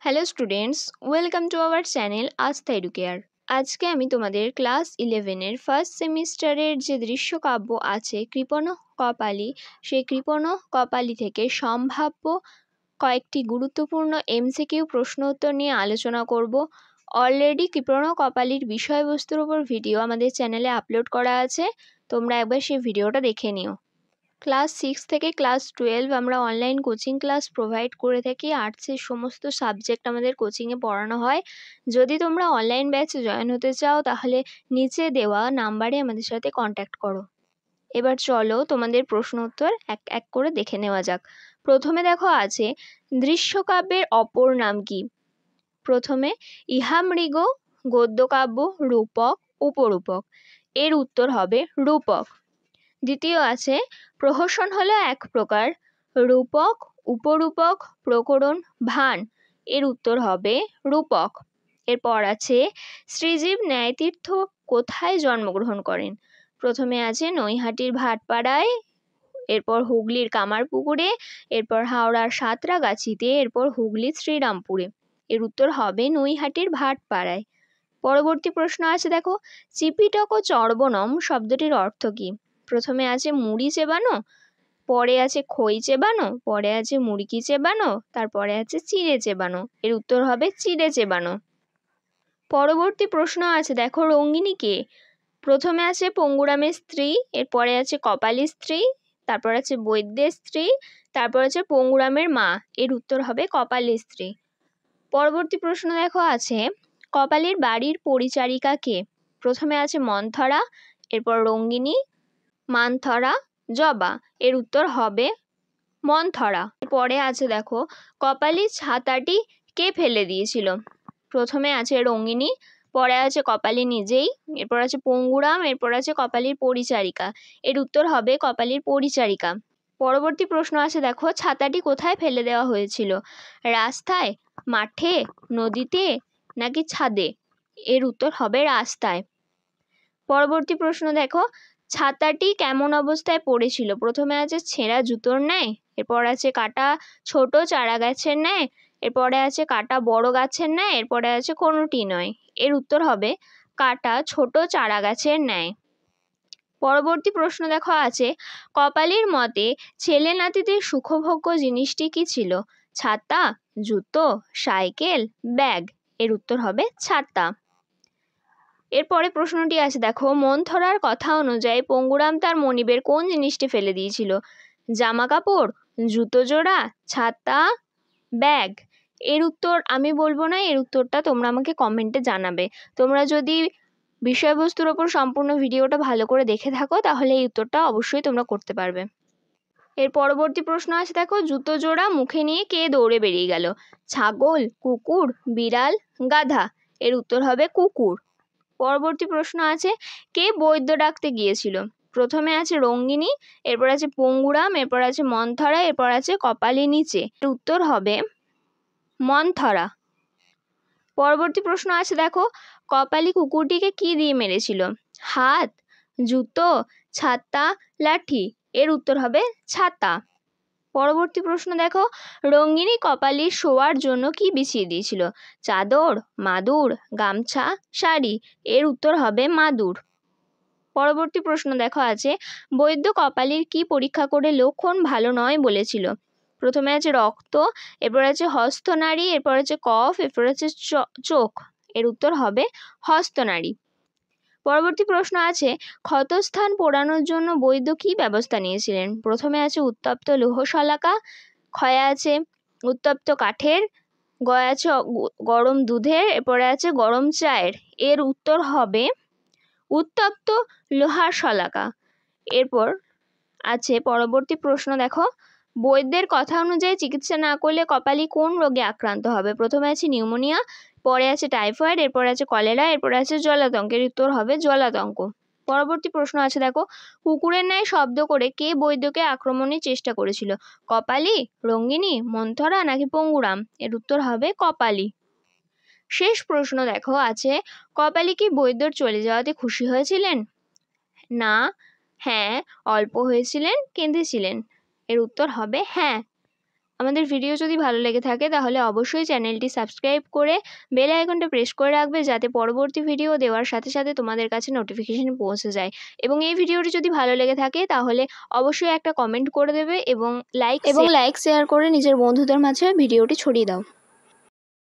Hello students, welcome to our channel আস্থা educare. আজকে আমি তোমাদের ক্লাস 11-এর ফার্স্ট সেমিস্টারের যে দৃশ্যকাব্য আছে কৃপণ কপালী, সেই কৃপণ কপালী থেকে সম্ভাব্য কয়েকটি গুরুত্বপূর্ণ এমসিকিউ প্রশ্ন উত্তর নিয়ে আলোচনা করব। অলরেডি কৃপণ কপালীর বিষয়বস্তুর উপর ভিডিও আমাদের চ্যানেলে আপলোড করা আছে, তোমরা একবার সেই ভিডিওটা দেখে নিও। ক্লাস 6 থেকে ক্লাস 12 আমরা অনলাইন কোচিং ক্লাস প্রোভাইড করে থাকি। আর্টসের সমস্ত সাবজেক্ট আমাদের কোচিংয়ে পড়ানো হয়। যদি তোমরা অনলাইন ব্যাচে জয়েন হতে চাও তাহলে নিচে দেওয়া নাম্বারে আমাদের সাথে কন্ট্যাক্ট করো। এবার চলো তোমাদের প্রশ্ন উত্তর এক এক করে দেখে নেওয়া যাক। প্রথমে দেখো আছে দৃশ্যকাব্যের অপর নাম কি। প্রথমে ইহা মৃগ, গদ্যকাব্য, রূপক, উপরূপক। এর উত্তর হবে রূপক। দ্বিতীয় আছে প্রহসন হলো এক প্রকার, রূপক, উপরূপক, প্রকরণ, ভান। এর উত্তর হবে রূপক। এরপর আছে শ্রীজীব ন্যায়তীর্থ কোথায় জন্মগ্রহণ করেন। প্রথমে আছে নৈহাটির ভাটপাড়ায়, এরপর হুগলির কামারপুকুরে, এরপর হাওড়ার সাঁতরাগাছিতে, এরপর হুগলির শ্রীরামপুরে। এর উত্তর হবে নৈহাটির ভাটপাড়ায়। পরবর্তী প্রশ্ন আছে দেখো চিপিটক ও চর্বণম শব্দটির অর্থ কী। প্রথমে আছে মুড়ি চেবানো, পরে আছে খই চেবানো, পরে আছে মুড়কি চেবানো, তারপরে আছে চিড়ে চেবানো। এর উত্তর হবে চিড়ে চেবানো। পরবর্তী প্রশ্ন আছে দেখো রঙ্গিনী কে। প্রথমে আছে পঙ্গুরামের স্ত্রী, এরপরে আছে কপালীর স্ত্রী, তারপর আছে বৈদ্যের স্ত্রী, তারপর আছে পঙ্গুরামের মা। এর উত্তর হবে কপালীর স্ত্রী। পরবর্তী প্রশ্ন দেখো আছে কপালীর বাড়ির পরিচারিকা কে। প্রথমে আছে মন্থরা, এরপর রঙ্গিনী, মানথরা, জবা। এর উত্তর হবে মন্থরা। পরে আছে দেখো কপালীর ছাতাটি কে ফেলে দিয়েছিল। প্রথমে আছে রঙ্গিনী, পরে আছে কপালী নিজেই, এরপর আছে পঙ্গুরাম, এরপর আছে কপালীর পরিচারিকা। এর উত্তর হবে কপালীর পরিচারিকা। পরবর্তী প্রশ্ন আছে দেখো ছাতাটি কোথায় ফেলে দেওয়া হয়েছিল। রাস্তায়, মাঠে, নদীতে নাকি ছাদে। এর উত্তর হবে রাস্তায়। পরবর্তী প্রশ্ন দেখো ছাতাটি কেমন অবস্থায় পড়েছিল। প্রথমে আছে ছেঁড়া জুতোর ন্যায়, এরপর আছে কাটা ছোট চারা গাছের ন্যায়, এরপরে আছে কাটা বড় গাছের ন্যায়, এরপরে আছে কোনোটি নয়। এর উত্তর হবে কাটা ছোট চারা গাছের ন্যায়। পরবর্তী প্রশ্ন দেখো আছে কপালীর মতে ছেলে নাতিদের সুখভোগ্য জিনিসটি কি ছিল। ছাতা, জুতো, সাইকেল, ব্যাগ। এর উত্তর হবে ছাতা। এরপরে প্রশ্নটি আছে দেখো মন্থরার কথা অনুযায়ী পঙ্গুরাম তার মনিবের কোন জিনিসটি ফেলে দিয়েছিল। জামা কাপড়, জুতো জোড়া, ছাতা, ব্যাগ। এর উত্তর আমি বলবো না, এর উত্তরটা তোমরা আমাকে কমেন্টে জানাবে। তোমরা যদি বিষয়বস্তুর ওপর সম্পূর্ণ ভিডিওটা ভালো করে দেখে থাকো তাহলে এই উত্তরটা অবশ্যই তোমরা করতে পারবে। এর পরবর্তী প্রশ্ন আছে দেখো জুতো জোড়া মুখে নিয়ে কে দৌড়ে বেরিয়ে গেল। ছাগল, কুকুর, বিড়াল, গাধা। এর উত্তর হবে কুকুর। পরবর্তী প্রশ্ন আছে কে বৈদ্য ডাকতে গিয়েছিল। প্রথমে আছে রঙ্গিনী, এরপর আছে পঙ্গুরাম, এরপর আছে মন্থরা, এরপর আছে কপালী নিচে। এর উত্তর হবে মন্থরা। পরবর্তী প্রশ্ন আছে দেখো কপালী কুকুরটিকে কি দিয়ে মেরেছিল। হাত, জুতো, ছাতা, লাঠি। এর উত্তর হবে ছাতা। পরবর্তী প্রশ্ন দেখো রঙ্গিনী কপালীর শোয়ার জন্য কি বিছিয়ে দিয়েছিল। চাদর, মাদুর, গামছা, শাড়ি। এর উত্তর হবে মাদুর। পরবর্তী প্রশ্ন দেখো আছে বৈদ্য কপালীর কি পরীক্ষা করে লক্ষণ ভালো নয় বলেছিল। প্রথমে আছে রক্ত, এরপর আছে হস্তনাড়ি, এরপর আছে কফ, এরপর আছে চোখ। এর উত্তর হবে হস্তনাড়ি। পরবর্তী প্রশ্ন আছে ক্ষতস্থান পোড়ানোর জন্য বৈদ্য কী ব্যবস্থা নিয়েছিলেন। প্রথমে আছে উত্তপ্ত লৌহ শলাকা, ক্ষয়ে আছে উত্তপ্ত কাঠের, গয়ে আছে গরম দুধের, এরপরে আছে গরম চায়ের। এর উত্তর হবে উত্তপ্ত লোহার শলাকা। এরপর আছে পরবর্তী প্রশ্ন দেখো বৈদ্যের কথা অনুযায়ী চিকিৎসা না করলে কপালী কোন রোগে আক্রান্ত হবে। প্রথমে আছে নিউমোনিয়া, পরে আছে টাইফয়েড, এরপর আছে কলেরা, এরপর আছে জলাতঙ্ক। এর উত্তর হবে জলাতঙ্ক। পরবর্তী প্রশ্ন আছে দেখো কুকুরের ন্যায় শব্দ করে কে বৈদ্যকে আক্রমণের চেষ্টা করেছিল। কপালী, রঙ্গিনী, মন্থরা নাকি পঙ্গুরাম। এর উত্তর হবে কপালী। শেষ প্রশ্ন দেখো আছে কপালী কি বৈদ্যর চলে যাওয়াতে খুশি হয়েছিলেন। না, হ্যাঁ, অল্প হয়েছিলেন, কেঁদেছিলেন। এর উত্তর হবে হ্যাঁ। আমাদের ভিডিও যদি ভালো লেগে থাকে তাহলে অবশ্যই চ্যানেলটি সাবস্ক্রাইব করে বেল আইকনটা প্রেস করে রাখবে, যাতে পরবর্তী ভিডিও দেওয়ার সাথে সাথে তোমাদের কাছে নোটিফিকেশন পৌঁছে যায়। এবং এই ভিডিওটি যদি ভালো লেগে থাকে তাহলে অবশ্যই একটা কমেন্ট করে দেবে এবং লাইক শেয়ার করে নিজের বন্ধুদের মাঝে ভিডিওটি ছড়িয়ে দাও।